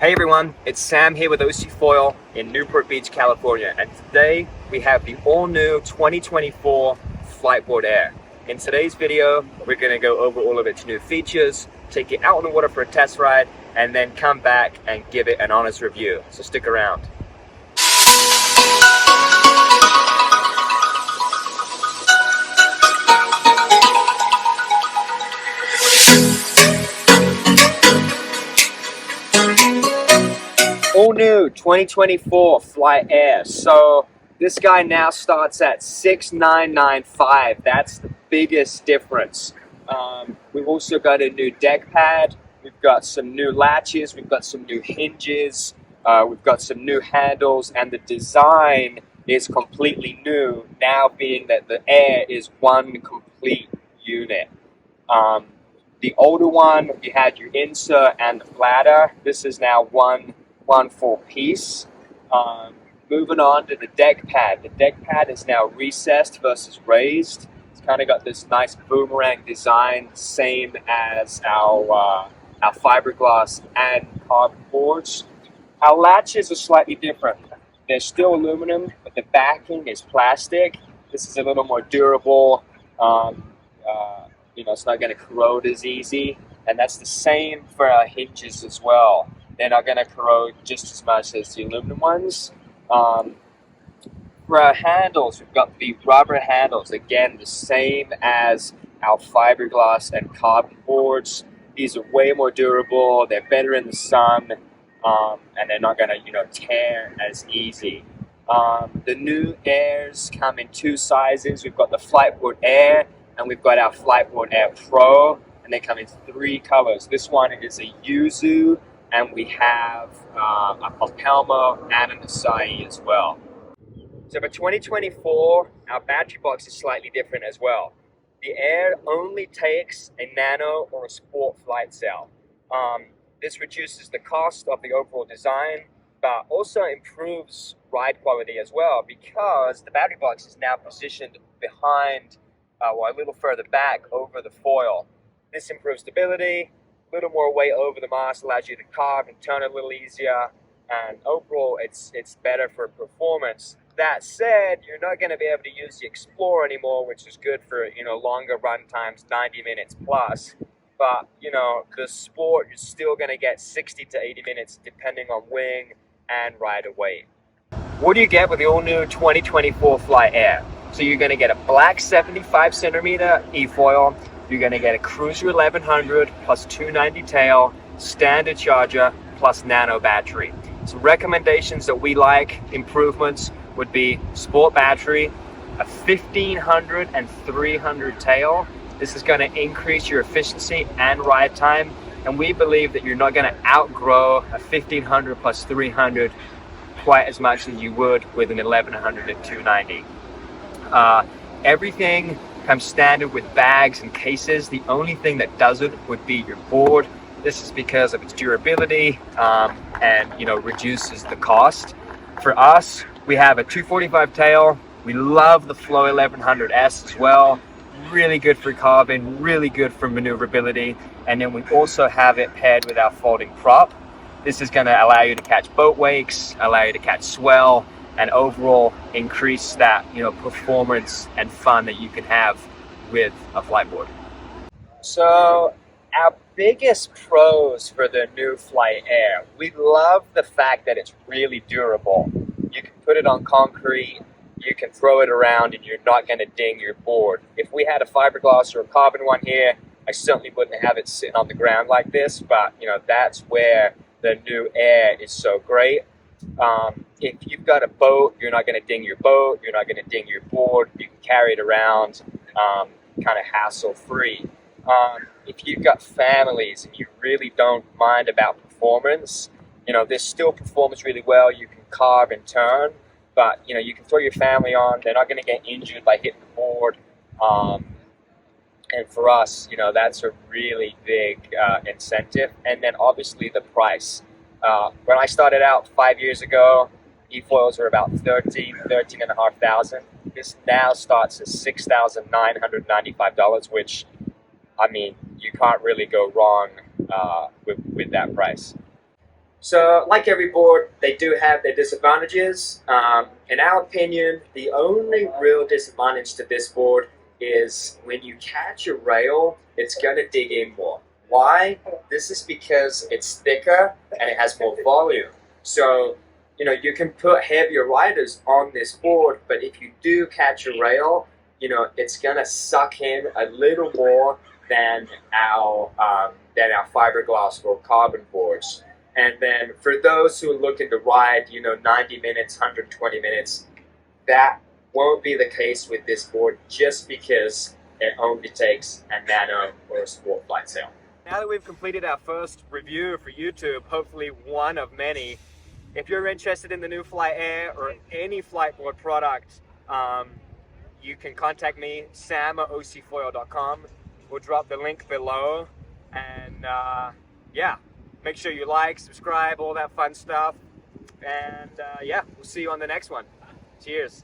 Hey everyone, it's Sam here with eFoil in Newport Beach, California, and today we have the all-new 2024 Fliteboard AIR. In today's video, we're going to go over all of its new features, take it out on the water for a test ride, and then come back and give it an honest review. So stick around. All new 2024 Flight Air. So this guy now starts at $6,995. That's the biggest difference. We've also got a new deck pad. We've got some new latches. We've got some new hinges. We've got some new handles, and the design is completely new now, being that the Air is one complete unit. The older one, you had your insert and the bladder. This is now one full piece. Moving on to the deck pad. The deck pad is now recessed versus raised. It's kind of got this nice boomerang design, same as our fiberglass and carbon boards. Our latches are slightly different. They're still aluminum, but the backing is plastic. This is a little more durable. It's not going to corrode as easy, and that's the same for our hinges as well. They're not going to corrode just as much as the aluminum ones. For our handles, we've got the rubber handles, again the same as our fiberglass and carbon boards. These are way more durable, they're better in the sun, and they're not going to tear as easy. The new Airs come in two sizes. We've got the Fliteboard Air and we've got our Fliteboard Air Pro, and they come in three colors. This one is a yuzu, and we have a Palmo and an acai as well. So for 2024, our battery box is slightly different as well. The Air only takes a nano or a sport flight cell. This reduces the cost of the overall design, but also improves ride quality as well, because the battery box is now positioned behind or a little further back over the foil. This improves stability. A little more weight over the mast allows you to carve and turn a little easier, and overall it's better for performance. That said, you're not going to be able to use the Explorer anymore, which is good for longer run times, 90 minutes plus. But the Sport, you're still going to get 60 to 80 minutes depending on wing and rider weight. What do you get with the all-new 2024 Flight Air? So you're going to get a black 75 centimeter eFoil. You're going to get a Cruiser 1100 plus 290 tail, standard charger plus nano battery. So recommendations that we like, improvements, would be sport battery, a 1500 and 300 tail. This is going to increase your efficiency and ride time, and we believe that you're not going to outgrow a 1500 plus 300 quite as much as you would with an 1100 and 290. Everything comes standard with bags and cases. The only thing that doesn't would be your board. This is because of its durability and reduces the cost. For us, we have a 245 tail. We love the Flow 1100S as well. Really good for carbon, really good for maneuverability. And then we also have it paired with our folding prop. This is going to allow you to catch boat wakes, allow you to catch swell, and overall increase that performance and fun that you can have with a Fliteboard. So our biggest pros for the new Flight Air, we love the fact that it's really durable. You can put it on concrete, you can throw it around, and you're not going to ding your board. If we had a fiberglass or a carbon one here, I certainly wouldn't have it sitting on the ground like this, but that's where the new Air is so great. If you've got a boat, you're not going to ding your boat, you're not going to ding your board. You can carry it around kind of hassle-free. If you've got families and you really don't mind about performance, this still performs really well. You can carve and turn, but you can throw your family on. They're not going to get injured by hitting the board. And for us, that's a really big incentive. And then obviously the price. When I started out 5 years ago, eFoils were about $13,500. This now starts at $6,995, which, you can't really go wrong with that price. So, like every board, they do have their disadvantages. In our opinion, the only real disadvantage to this board is when you catch a rail, it's going to dig in more. Why? This is because it's thicker and it has more volume. So, you can put heavier riders on this board, but if you do catch a rail, it's going to suck in a little more than our fiberglass or carbon boards. And then for those who are looking to ride, 90 minutes, 120 minutes, that won't be the case with this board just because it only takes a nano or a sport flight sail. Now that we've completed our first review for YouTube, hopefully one of many, if you're interested in the new Fly Air or any Fliteboard product, you can contact me, sam@ocfoil.com. We'll drop the link below, and yeah, make sure you like, subscribe, all that fun stuff, and yeah, we'll see you on the next one. Cheers.